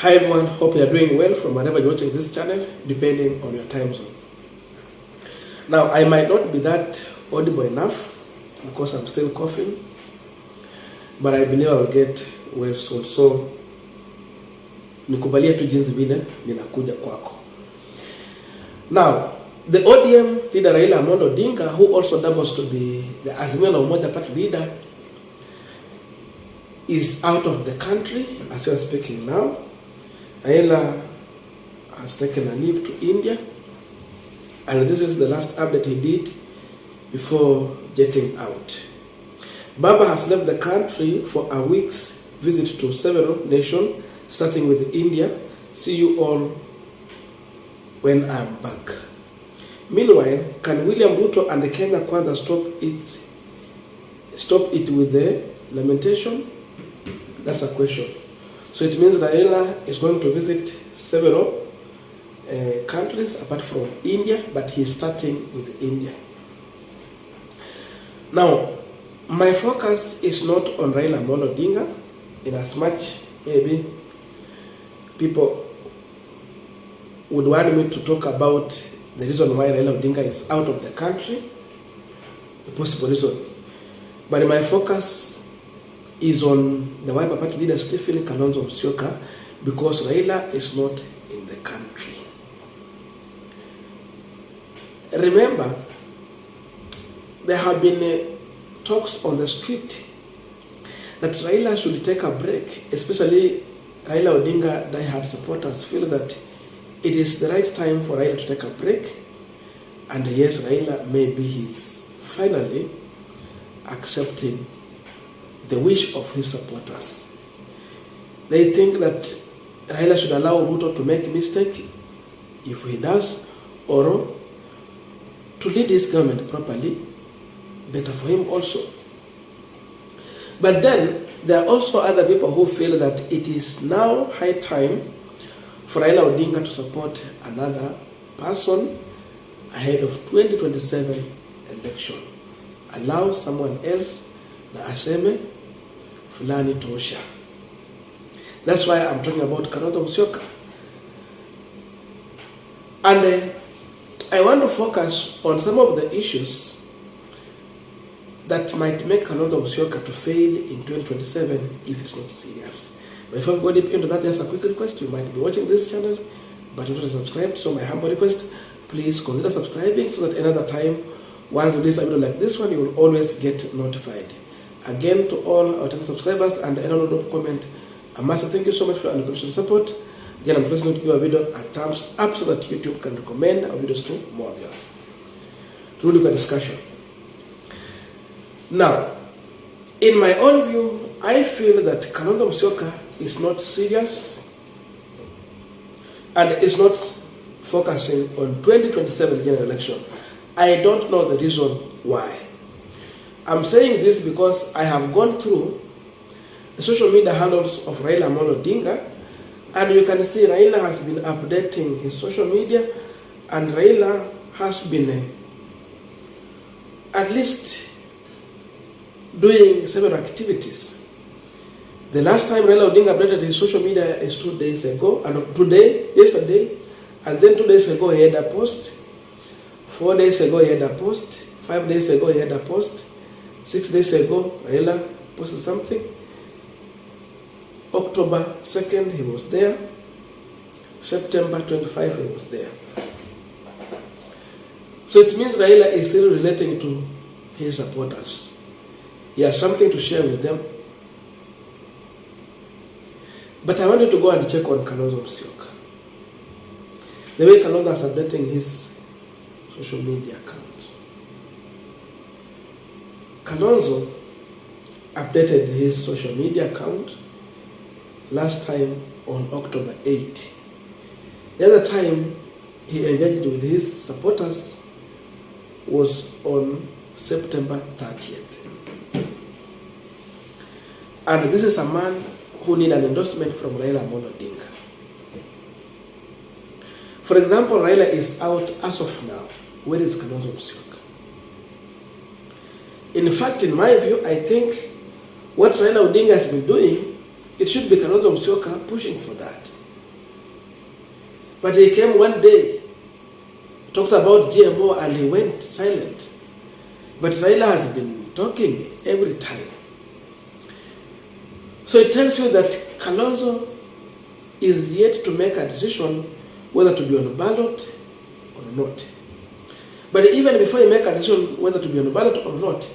Hi everyone, hope you are doing well from wherever you're watching this channel, depending on your time zone. Now, I might not be that audible enough because I'm still coughing, but I believe I will get well soon. So, nikubalia tu jinsi vile ninakuja kwako. Now, the ODM leader Raila Odinga, who also doubles to be the Azimio la Umoja Party leader, is out of the country as we are speaking now. Raila has taken a leave to India, and this is the last update he did before jetting out. Baba has left the country for a week's visit to several nations, starting with India. See you all when I'm back. Meanwhile, can William Ruto and the Kenya Kwanza stop it with the lamentation? That's a question. So it means Raila is going to visit several countries apart from India, but he's starting with India. Now, my focus is not on Raila Odinga, in as much maybe people would want me to talk about the reason why Raila Odinga is out of the country, the possible reason. But my focus is on the Wiper Party leader Stephen Kalonzo Musyoka, because Raila is not in the country. Remember, there have been talks on the street that Raila should take a break, especially Raila Odinga diehard supporters feel that it is the right time for Raila to take a break, and yes, Raila maybe he's finally accepting the wish of his supporters. They think that Raila should allow Ruto to make mistake if he does, or to lead his government properly, better for him also. But then there are also other people who feel that it is now high time for Raila Odinga to support another person ahead of 2027 election. Allow someone else na aseme fulani tosha. That's why I'm talking about Kalonzo Musyoka. And I want to focus on some of the issues that might make Kalonzo Musyoka to fail in 2027 if it's not serious. But if I go deep into that, just a quick request. You might be watching this channel, but you're not subscribed. So my humble request, please consider subscribing so that another time, once we release a video like this one, you will always get notified. Again, to all our subscribers and anyone who don't comment, I must thank you so much for your unconditional support. Again, I'm pleased to give our video a thumbs up so that YouTube can recommend our videos to more viewers. To look at discussion. Now, in my own view, I feel that Kalonzo Musyoka is not serious and is not focusing on 2027 general election. I don't know the reason why. I'm saying this because I have gone through the social media handles of Raila Odinga, and you can see Raila has been updating his social media, and Raila has been at least doing several activities. The last time Raila Odinga updated his social media is 2 days ago, and yesterday, and then 2 days ago he had a post, 4 days ago he had a post, 5 days ago he had a post, 6 days ago Raila posted something, October 2nd he was there, September 25 he was there. So it means Raila is still relating to his supporters. He has something to share with them. But I wanted to go and check on Kalonzo Musyoka. The way Kalonzo is updating his social media account. Kalonzo updated his social media account last time on October 8. The other time he engaged with his supporters was on September 30th. And this is a man who needs an endorsement from Raila Odinga. For example, Raila is out as of now. Where is Kalonzo Musyoka? In fact, in my view, I think what Raila Odinga has been doing, it should be Kalonzo Musyoka pushing for that. But he came one day, talked about GMO, and he went silent. But Raila has been talking every time. So it tells you that Kalonzo is yet to make a decision whether to be on the ballot or not. But even before he makes a decision whether to be on the ballot or not,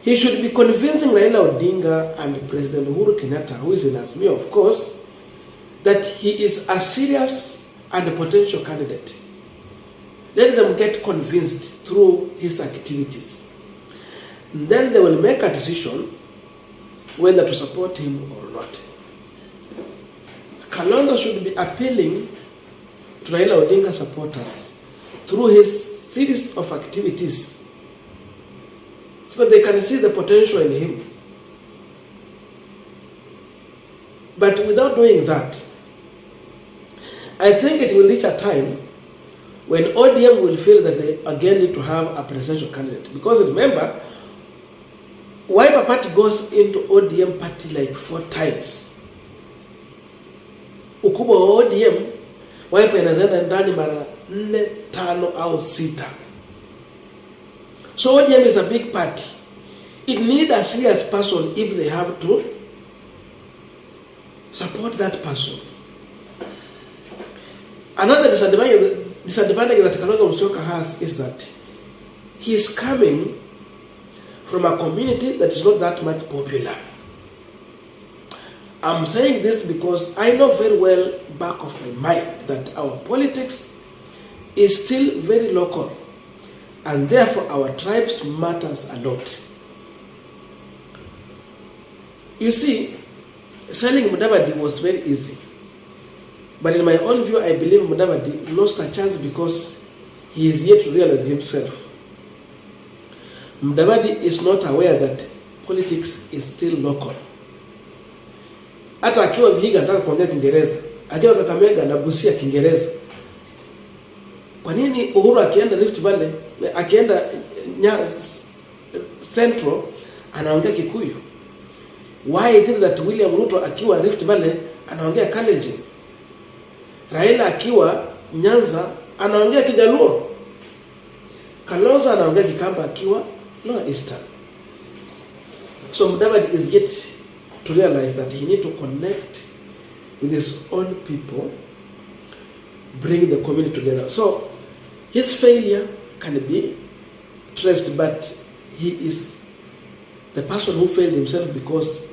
he should be convincing Raila Odinga and President Uhuru Kenyatta, who is in Azimio, of course, that he is a serious and a potential candidate. Let them get convinced through his activities. And then they will make a decision whether to support him or not. Kalonzo should be appealing to Raila Odinga supporters through his series of activities so that they can see the potential in him. But without doing that, I think it will reach a time when ODM will feel that they again need to have a presidential candidate. Because remember, Wiper Party goes into ODM party like 4 times. Ukubwa wa ODM, Wiper inaenda ndani mara 4, 5 au 6. So ODM is a big party. It needs a serious person if they have to support that person. Another disadvantage that Kalonzo Musyoka has is that he is coming from a community that is not that much popular. I'm saying this because I know very well back of my mind that our politics is still very local, and therefore our tribes matters a lot. You see, selling Mudavadi was very easy. But in my own view, I believe Mudavadi lost a chance because he is yet to realize himself. Mudavadi is not aware that politics is still local. Hata akiwa Vihiga anataka kuongea Kiingereza, akiwa Kakamega na Busia Kiingereza. Kwa nini Uhuru akienda Rift Valley, akienda Central anaongea Kikuyu? Why is it that William Ruto akiwa Rift Valley anaongea Kalenjin? Raila akiwa Nyanza anaongea Kijaluo. Kalonzo anaongea Kikamba akiwa Lower Eastern. So Mudavadi is yet to realize that he need to connect with his own people, bring the community together. So his failure can be traced, but he is the person who failed himself because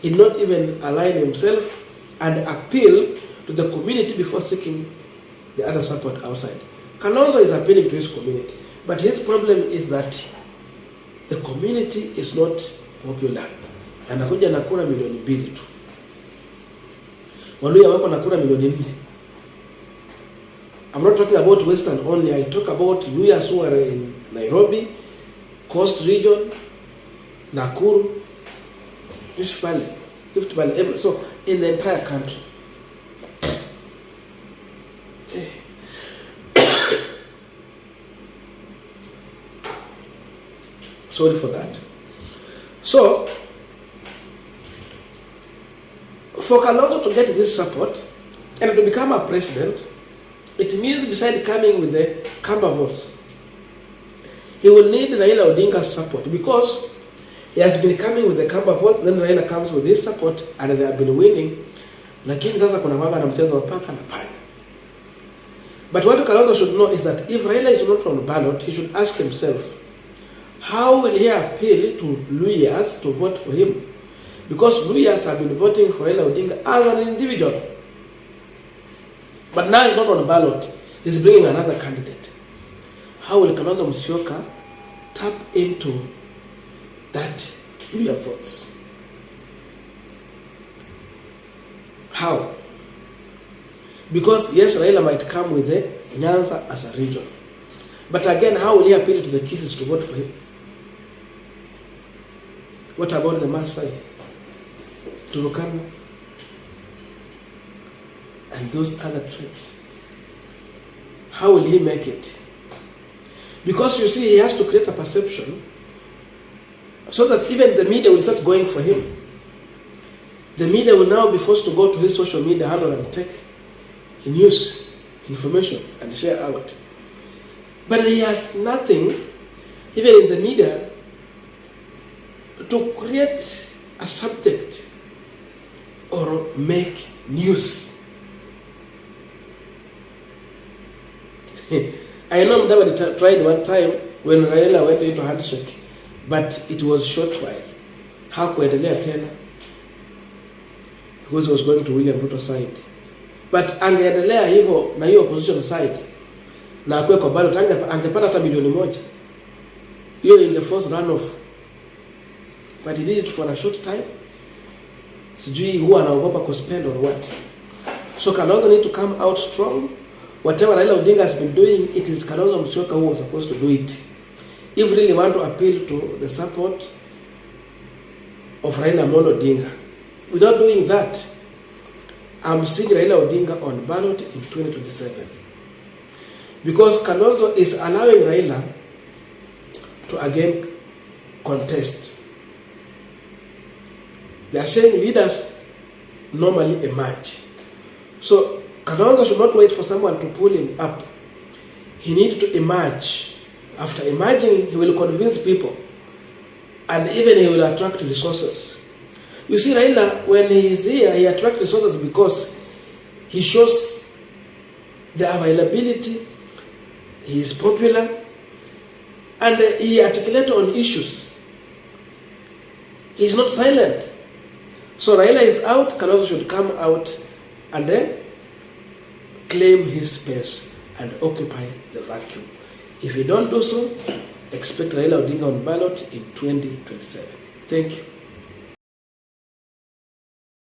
he did not even align himself and appeal to the community before seeking the other support outside. Kalonzo is appealing to his community, but his problem is that the community is not popular. Anakuja na kura milioni 2 tu. Waluya wako na kura milioni 4. I'm not talking about Western only. I talk about Luyas who are in Nairobi, Coast Region, Nakuru, Rift Valley, so in the entire country. Sorry for that. So, for Kalonzo to get this support and to become a president, it means besides coming with the Kamba votes, he will need Raila Odinga's support because he has been coming with the Kamba vote, then Raila comes with his support and they have been winning. Lakini sasa kuna wanga na mchezo wa paka na panya. But what Kalonzo should know is that if Raila is not on the ballot, he should ask himself, how will he appeal to Luyas to vote for him? Because Luyas have been voting for Raila Odinga as an individual. But now he's not on the ballot. He's bringing another candidate. How will Kalonzo Musyoka tap into that Luya votes? How? Because yes, Raila might come with the Nyanza as a region. But again, how will he appeal to the Kisses to vote for him? What about the Maasai, Turkana, and those other tribes? How will he make it? Because you see, he has to create a perception so that even the media will start going for him. The media will now be forced to go to his social media handle and take news information and share out. But he has nothing, even in the media, to create a subject or make news. I know Mudavadi tried one time when Raila went into handshake, but it was short while. Hakuendelea tena because he was going to William Ruto's side. But angeendelea hivyo na hiyo opposition side na akwe kwa ballot angepata hata milioni 1. Hiyo in the first runoff. But he did it for a short time. Sijui huwa anaogopa kuspend or what. So Kalonzo need to come out strong. Whatever Raila Odinga has been doing, it is Kalonzo Musyoka who was supposed to do it. If really want to appeal to the support of Raila Odinga, without doing that, I'm seeing Raila Odinga on ballot in 2027. Because Kalonzo is allowing Raila to again contest. They are saying leaders normally emerge. So Kalonzo should not wait for someone to pull him up. He needs to emerge. After emerging, he will convince people. And even he will attract resources. You see, Raila, when he is here, he attracts resources because he shows the availability, he is popular, and he articulates on issues. He is not silent. So Raila is out, Kalonzo should come out and then claim his space and occupy the vacuum. If you don't do so, expect Raila Odinga on ballot in 2027. Thank you.